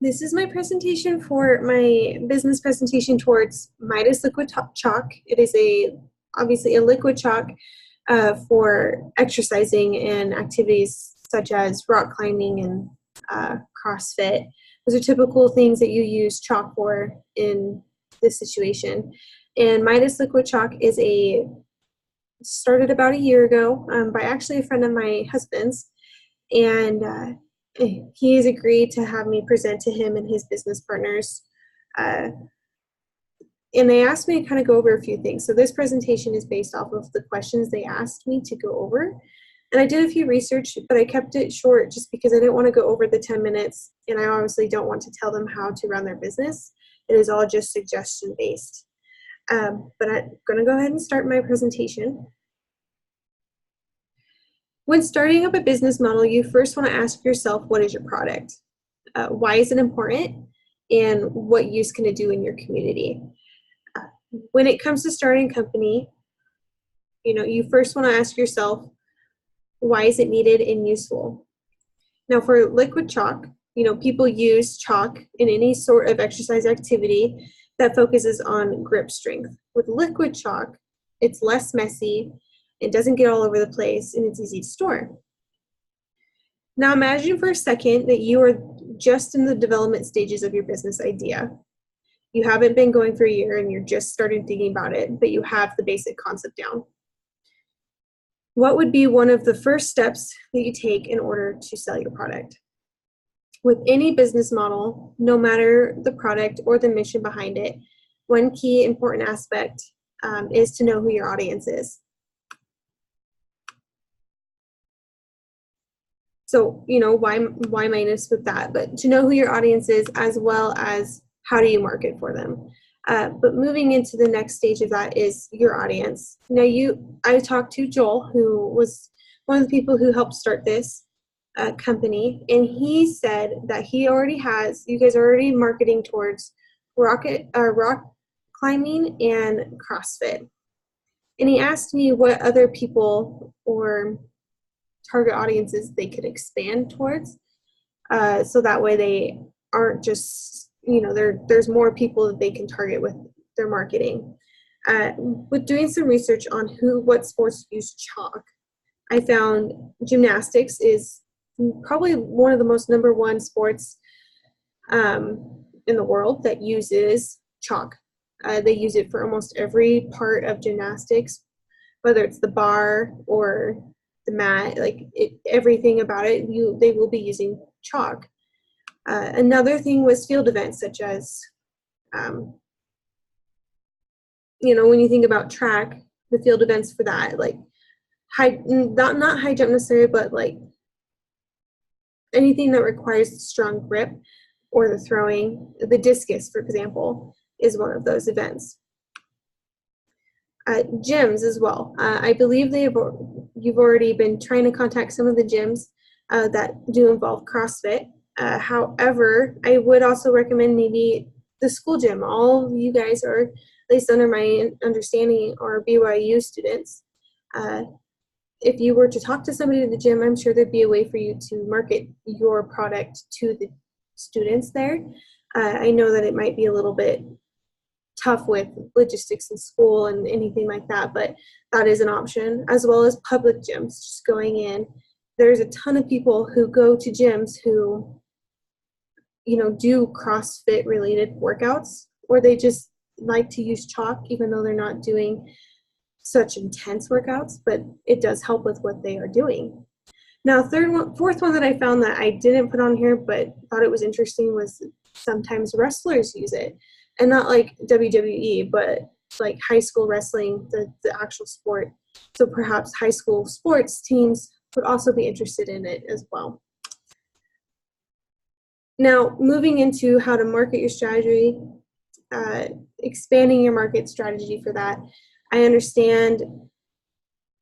This is my presentation for my business presentation towards Midas Liquid Chalk. It is obviously a liquid chalk for exercising and activities such as rock climbing and CrossFit. Those are typical things that you use chalk for in this situation. And Midas Liquid Chalk started about a year ago by actually a friend of my husband's, and he has agreed to have me present to him and his business partners. And they asked me to kind of go over a few things. So this presentation is based off of the questions they asked me to go over. And I did a few research, but I kept it short just because I didn't want to go over the 10 minutes. And I obviously don't want to tell them how to run their business. It is all just suggestion based. But I'm going to go ahead and start my presentation. When starting up a business model, you first want to ask yourself, what is your product? Why is it important? And what use can it do in your community? When it comes to starting a company, you first want to ask yourself, why is it needed and useful? Now for liquid chalk, people use chalk in any sort of exercise activity that focuses on grip strength. With liquid chalk, it's less messy, it doesn't get all over the place, and it's easy to store. Now imagine for a second that you are just in the development stages of your business idea. You haven't been going for a year and you're just started thinking about it, but you have the basic concept down. What would be one of the first steps that you take in order to sell your product? With any business model, no matter the product or the mission behind it, one key important aspect is to know who your audience is. So, why Midas with that? But to know who your audience is, as well as how do you market for them. But moving into the next stage of that is your audience. Now, I talked to Joel, who was one of the people who helped start this company, and he said that you guys are already marketing towards rock climbing and CrossFit. And he asked me what other people or target audiences they could expand towards, so that way they aren't just, there's more people that they can target with their marketing. With doing some research on what sports use chalk, I found gymnastics is probably one of the most number one sports in the world that uses chalk. They use it for almost every part of gymnastics, whether it's the bar or the mat, everything about it, they will be using chalk. Another thing was field events, such as, when you think about track, the field events for that, not high jump necessarily, but anything that requires strong grip or the throwing, the discus, for example, is one of those events. Gyms as well. I believe you've already been trying to contact some of the gyms that do involve CrossFit. However, I would also recommend maybe the school gym. All of you guys are, at least under my understanding, are BYU students. If you were to talk to somebody at the gym, I'm sure there'd be a way for you to market your product to the students there. I know that it might be a little bit tough with logistics in school and anything like that, but that is an option, as well as public gyms, just going in. There's a ton of people who go to gyms who, do CrossFit related workouts, or they just like to use chalk, even though they're not doing such intense workouts, but it does help with what they are doing. Now, fourth one that I found that I didn't put on here, but thought it was interesting, was sometimes wrestlers use it. And not like WWE, but like high school wrestling, the actual sport. So perhaps high school sports teams would also be interested in it as well. Now, moving into how to market your strategy, expanding your market strategy for that, I understand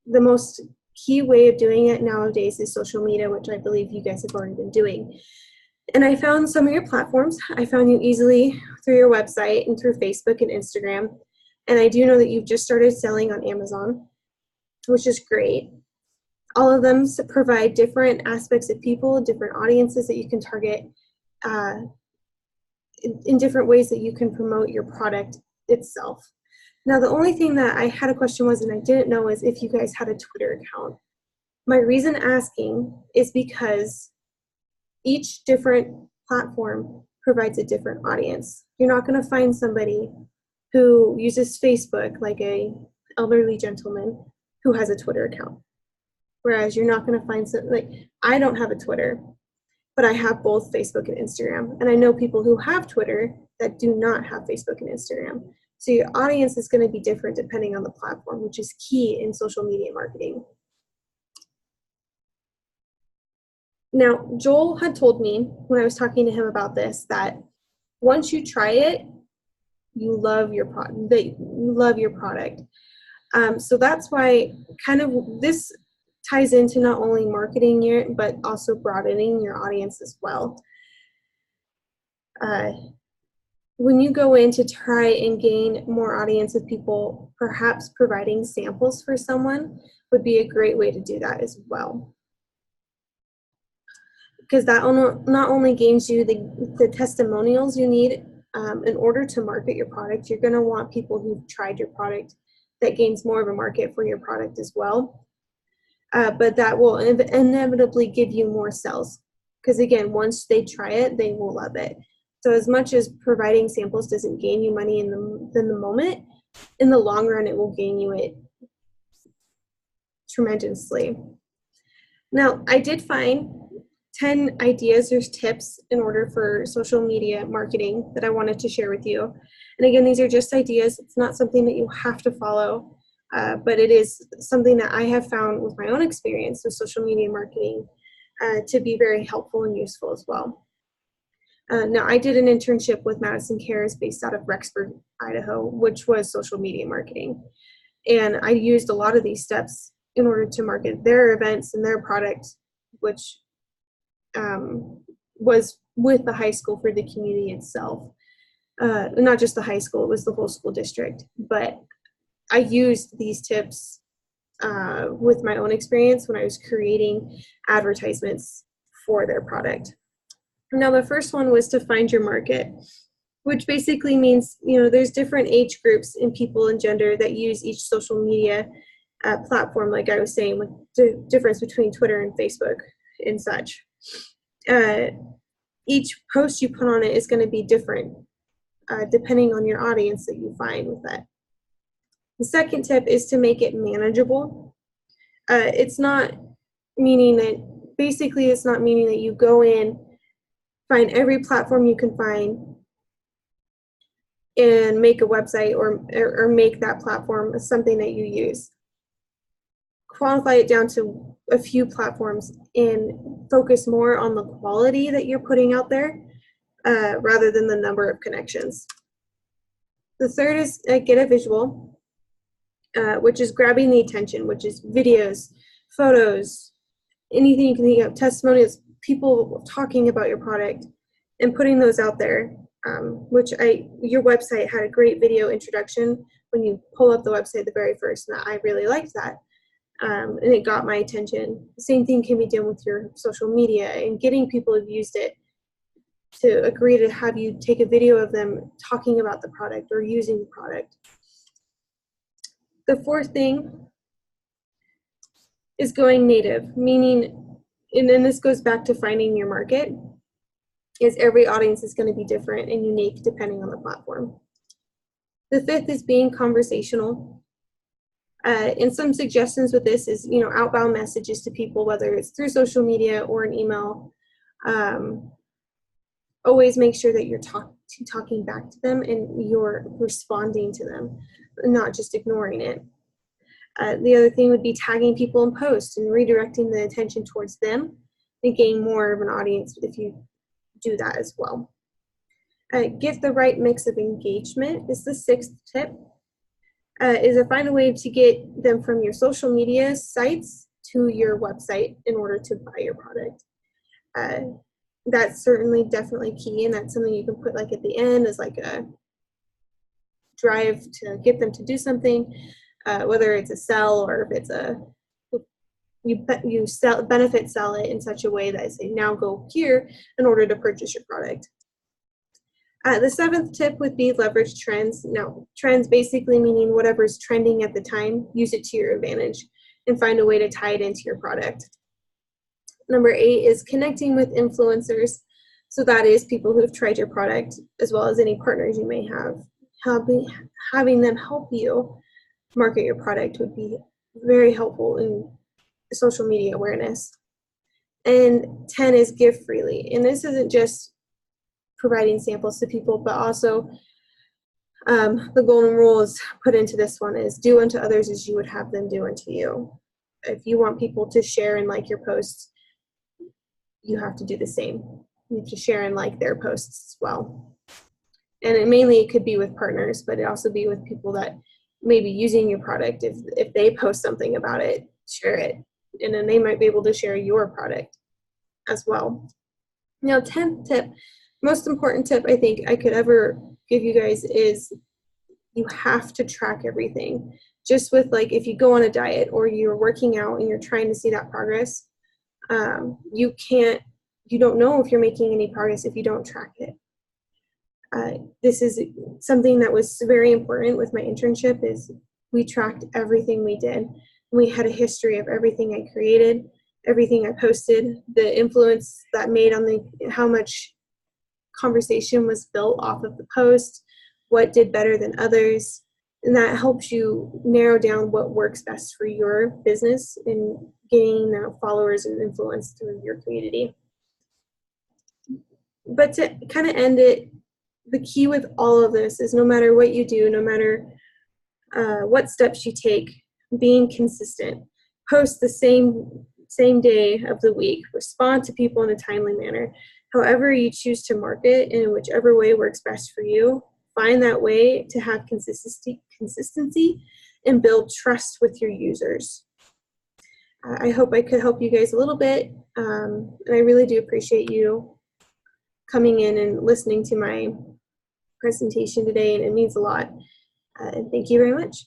the most key way of doing it nowadays is social media, which I believe you guys have already been doing. And I found some of your platforms. I found you easily through your website and through Facebook and Instagram. And I do know that you've just started selling on Amazon, which is great. All of them provide different aspects of people, different audiences that you can target. in different ways that you can promote your product itself. Now, the only thing that I had a question was, and I didn't know, is if you guys had a Twitter account. My reason asking is because each different platform provides a different audience. You're not going to find somebody who uses Facebook, like a elderly gentleman who has a Twitter account. Whereas you're not going to find some, like, I don't have a Twitter, but I have both Facebook and Instagram. And I know people who have Twitter that do not have Facebook and Instagram. So your audience is going to be different depending on the platform, which is key in social media marketing. Now, Joel had told me when I was talking to him about this that once you try it, you love your product. So that's why kind of this ties into not only marketing your, but also broadening your audience as well. When you go in to try and gain more audience with people, perhaps providing samples for someone would be a great way to do that as well. Because that not only gains you the testimonials you need in order to market your product, you're going to want people who've tried your product. That gains more of a market for your product as well. But that will inevitably give you more sales. Because again, once they try it, they will love it. So as much as providing samples doesn't gain you money in the moment, in the long run, it will gain you it tremendously. Now, I did find 10 ideas or tips in order for social media marketing that I wanted to share with you. And again, these are just ideas. It's not something that you have to follow, but it is something that I have found with my own experience with social media marketing to be very helpful and useful as well. Now, I did an internship with Madison Cares based out of Rexburg, Idaho, which was social media marketing. And I used a lot of these steps in order to market their events and their product, which was with the high school for the community itself. Not just the high school, it was the whole school district. But I used these tips with my own experience when I was creating advertisements for their product. Now, the first one was to find your market, which basically means, there's different age groups and people and gender that use each social media platform, like I was saying, with the difference between Twitter and Facebook and such. Each post you put on it is going to be different depending on your audience that you find with that. The second tip is to make it manageable. It's not meaning that you go in, find every platform you can find, and make a website or make that platform something that you use. Qualify it down to a few platforms and focus more on the quality that you're putting out there rather than the number of connections. The third is get a visual, which is grabbing the attention, which is videos, photos, anything you can think of, testimonials, people talking about your product, and putting those out there. Your website had a great video introduction when you pull up the website the very first, and I really liked that. And it got my attention. The same thing can be done with your social media and getting people who've used it to agree to have you take a video of them talking about the product or using the product. The fourth thing is going native, meaning, and then this goes back to finding your market, is every audience is going to be different and unique depending on the platform. The fifth is being conversational. And some suggestions with this is, outbound messages to people, whether it's through social media or an email. Always make sure that you're talking back to them and you're responding to them, not just ignoring it. The other thing would be tagging people in posts and redirecting the attention towards them and gain more of an audience if you do that as well. Get the right mix of engagement is the sixth tip. Is to find a way to get them from your social media sites to your website in order to buy your product. That's certainly definitely key, and that's something you can put like at the end as like a drive to get them to do something, whether it's a sell or if it's you benefit sell it in such a way that say now go here in order to purchase your product. The seventh tip would be leverage trends. Now, trends basically meaning whatever's trending at the time, use it to your advantage and find a way to tie it into your product. Number 8 is connecting with influencers. So that is people who have tried your product, as well as any partners you may have. Having them help you market your product would be very helpful in social media awareness. And 10 is give freely. And this isn't just providing samples to people, but also the golden rule is put into this one is do unto others as you would have them do unto you. If you want people to share and like your posts, you have to do the same. You have to share and like their posts as well. And it could be with partners, but it also be with people that may be using your product. If they post something about it, share it. And then they might be able to share your product as well. Now, 10th tip, most important tip I think I could ever give you guys is you have to track everything. Just with like if you go on a diet or you're working out and you're trying to see that progress, you don't know if you're making any progress if you don't track it. This is something that was very important with my internship is we tracked everything we did. We had a history of everything I created, everything I posted, the influence that made on how much conversation was built off of the post, what did better than others, and that helps you narrow down what works best for your business and gaining followers and influence through your community. But to kind of end it, the key with all of this is no matter what you do, no matter what steps you take, being consistent. Post the same day of the week. Respond to people in a timely manner. However you choose to market and in whichever way works best for you, find that way to have consistency and build trust with your users. I hope I could help you guys a little bit, and I really do appreciate you coming in and listening to my presentation today, and it means a lot. And thank you very much.